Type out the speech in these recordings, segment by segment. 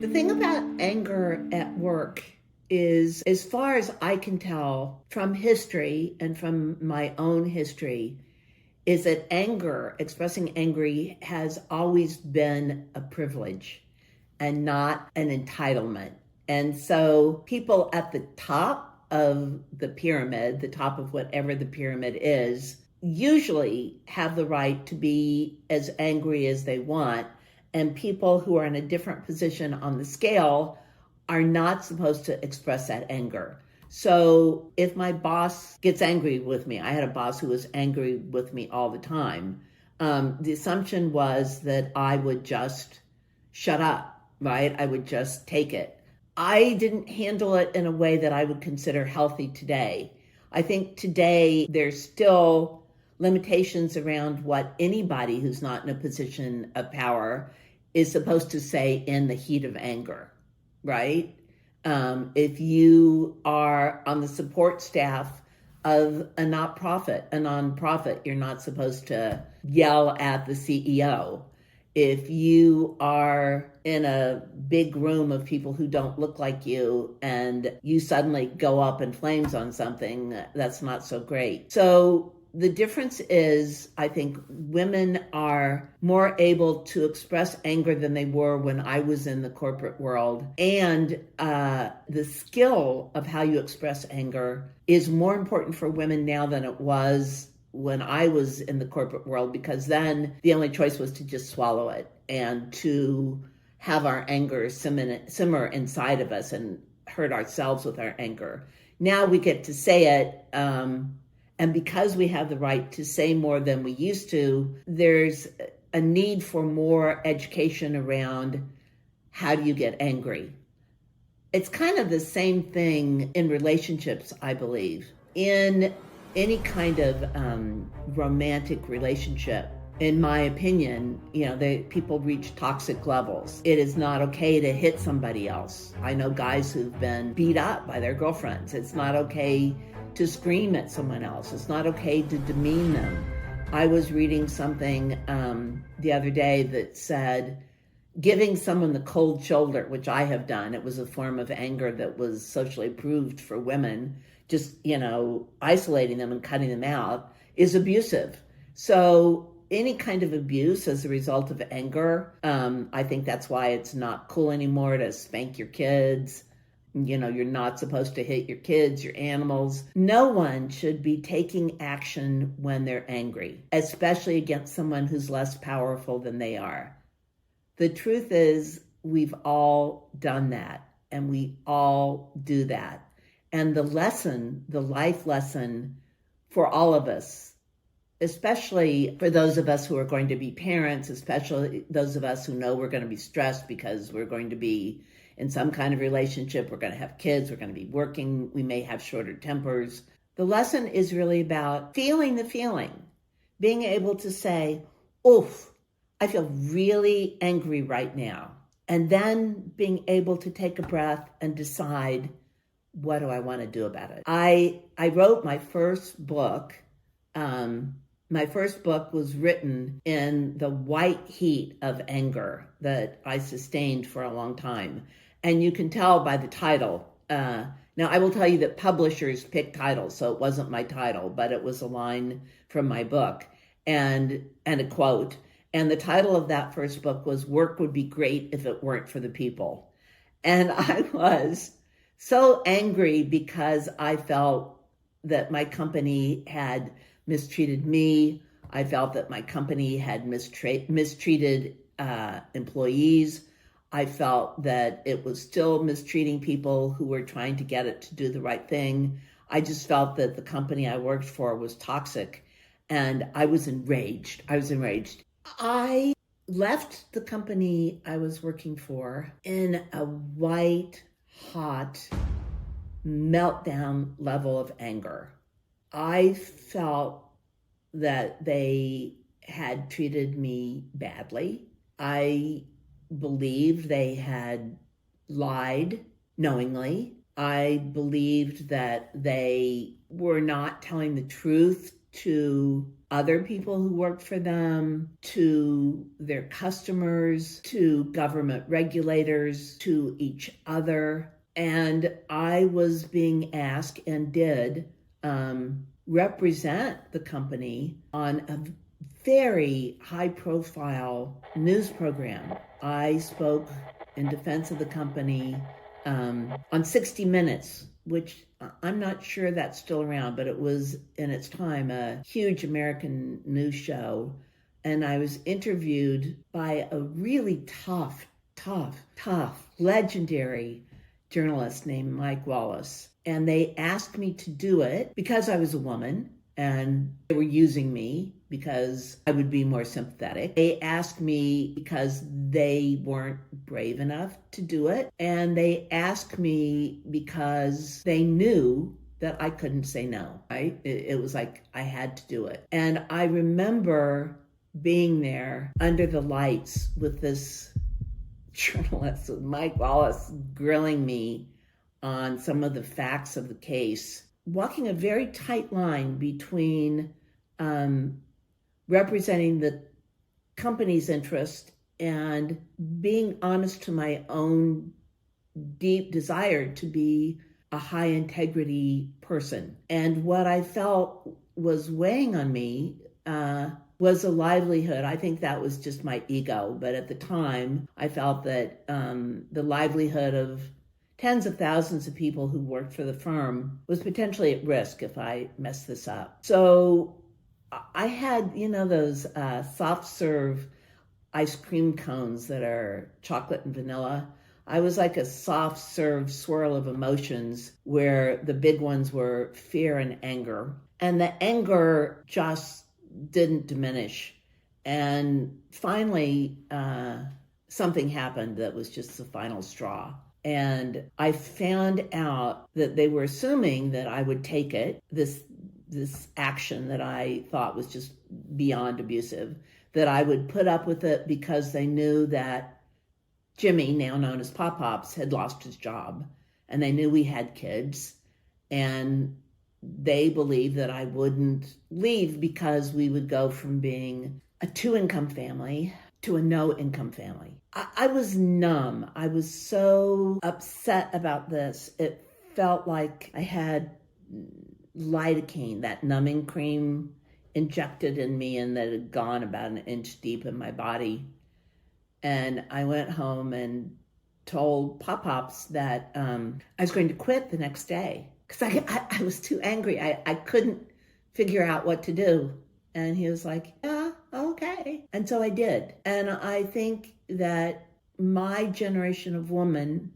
The thing about anger at work is, as far as I can tell from history and from my own history, is that anger, expressing angry, has always been a privilege and not an entitlement. And so people at the top of the pyramid, the top of whatever the pyramid is, usually have the right to be as angry as they want. And people who are in a different position on the scale are not supposed to express that anger. So if my boss gets angry with me, I had a boss who was angry with me all the time. The assumption was that I would just shut up, right? I would just take it. I didn't handle it in a way that I would consider healthy today. I think today there's still limitations around what anybody who's not in a position of power is supposed to say in the heat of anger, right? If you are on the support staff of a nonprofit, you're not supposed to yell at the CEO. If you are in a big room of people who don't look like you and you suddenly go up in flames on something, that's not so great. So the difference is, I think women are more able to express anger than they were when I was in the corporate world. And the skill of how you express anger is more important for women now than it was when I was in the corporate world, because then the only choice was to just swallow it and to have our anger simmer inside of us and hurt ourselves with our anger. Now we get to say it. And because we have the right to say more than we used to, there's a need for more education around how do you get angry. It's kind of the same thing in relationships, I believe. In any kind of romantic relationship, in my opinion, people reach toxic levels. It is not okay to hit somebody else. I know guys who've been beat up by their girlfriends. It's not okay to scream at someone else. It's not okay to demean them. I was reading something the other day that said, giving someone the cold shoulder, which I have done, it was a form of anger that was socially approved for women, just, isolating them and cutting them out, is abusive. So any kind of abuse as a result of anger, I think that's why it's not cool anymore to spank your kids. You're not supposed to hit your kids, your animals. No one should be taking action when they're angry, especially against someone who's less powerful than they are. The truth is, we've all done that, and we all do that. And the life lesson for all of us, especially for those of us who are going to be parents, especially those of us who know we're going to be stressed because we're going to be in some kind of relationship, we're going to have kids, we're going to be working, we may have shorter tempers. The lesson is really about feeling the feeling, being able to say, oof, I feel really angry right now. And then being able to take a breath and decide, what do I want to do about it? I wrote my first book. My first book was written in the white heat of anger that I sustained for a long time. And you can tell by the title. Now, I will tell you that publishers pick titles, so it wasn't my title, but it was a line from my book and a quote. And the title of that first book was "Work Would Be Great If It Weren't for the People." And I was so angry because I felt that my company had mistreated me. I felt that my company had mistreated employees. I felt that it was still mistreating people who were trying to get it to do the right thing. I just felt that the company I worked for was toxic, and I was enraged. I left the company I was working for in a white, hot meltdown level of anger. I felt that they had treated me badly. I believed they had lied knowingly. I believed that they were not telling the truth to other people who worked for them, to their customers, to government regulators, to each other. And I was being asked and did represent the company on a very high-profile news program. I spoke in defense of the company on 60 Minutes, which I'm not sure that's still around, but it was in its time a huge American news show. And I was interviewed by a really tough, legendary journalist named Mike Wallace. And they asked me to do it because I was a woman and they were using me because I would be more sympathetic. They asked me because they weren't brave enough to do it. And they asked me because they knew that I couldn't say no, right? It was like I had to do it. And I remember being there under the lights with this journalist, with Mike Wallace, grilling me on some of the facts of the case, walking a very tight line between representing the company's interest and being honest to my own deep desire to be a high integrity person. And what I felt was weighing on me was a livelihood. I think that was just my ego. But at the time, I felt that the livelihood of tens of thousands of people who worked for the firm was potentially at risk if I messed this up. So I had, those soft serve ice cream cones that are chocolate and vanilla. I was like a soft serve swirl of emotions where the big ones were fear and anger. And the anger just didn't diminish. And finally, something happened that was just the final straw. And I found out that they were assuming that I would take it, this action that I thought was just beyond abusive, that I would put up with it because they knew that Jimmy, now known as Pop Pops, had lost his job. And they knew we had kids. And they believed that I wouldn't leave because we would go from being a 2-income family to a no-income family. I was numb. I was so upset about this. It felt like I had lidocaine, that numbing cream, injected in me, and that had gone about an inch deep in my body. And I went home and told Pop Pops that I was going to quit the next day because I was too angry. I couldn't figure out what to do. And he was like, yeah, okay. And so I did. And I think that my generation of women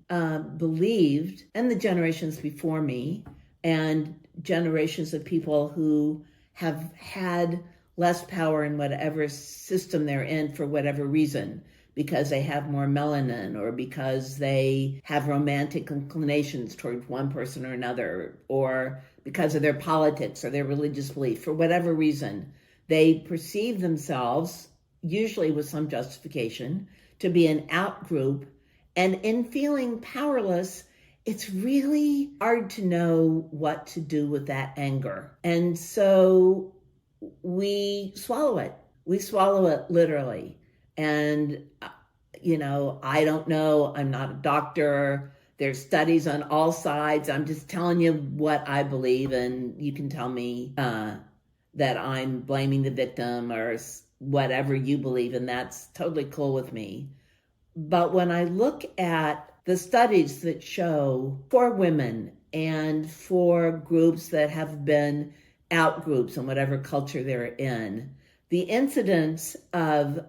believed, and the generations before me, and generations of people who have had less power in whatever system they're in for whatever reason, because they have more melanin or because they have romantic inclinations towards one person or another, or because of their politics or their religious belief, for whatever reason, they perceive themselves, usually with some justification, to be an out group. And in feeling powerless, it's really hard to know what to do with that anger. And so we swallow it. We swallow it literally. And, I don't know. I'm not a doctor. There's studies on all sides. I'm just telling you what I believe. And you can tell me that I'm blaming the victim or whatever you believe. And that's totally cool with me. But when I look at the studies that show for women and for groups that have been out groups in whatever culture they're in, the incidence of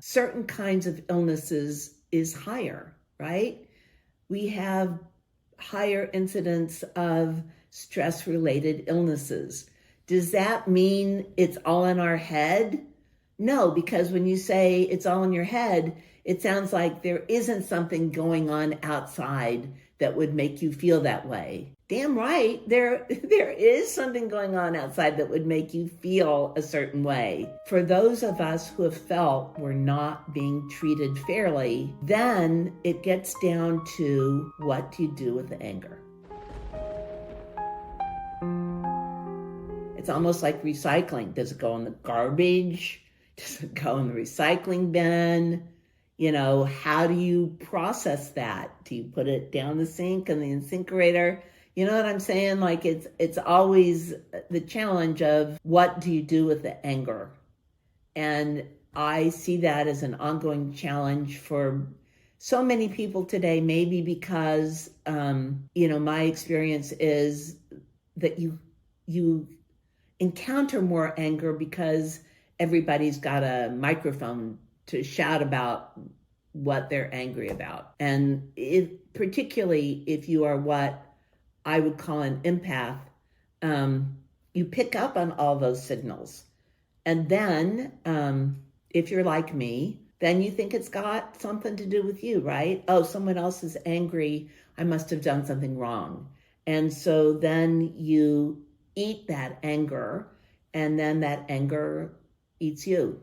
certain kinds of illnesses is higher, right? We have higher incidence of stress-related illnesses. Does that mean it's all in our head? No, because when you say it's all in your head, it sounds like there isn't something going on outside that would make you feel that way. Damn right, there is something going on outside that would make you feel a certain way. For those of us who have felt we're not being treated fairly, then it gets down to what do you do with the anger? it's almost like recycling. Does it go in the garbage? Does it go in the recycling bin? How do you process that? Do you put it down the sink in the incinerator? You know what I'm saying? Like it's always the challenge of what do you do with the anger? And I see that as an ongoing challenge for so many people today, maybe because, my experience is that you encounter more anger because everybody's got a microphone to shout about what they're angry about. And particularly if you are what I would call an empath, you pick up on all those signals. And then if you're like me, then you think it's got something to do with you, right? Oh, someone else is angry. I must have done something wrong. And so then you eat that anger, and then that anger eats you.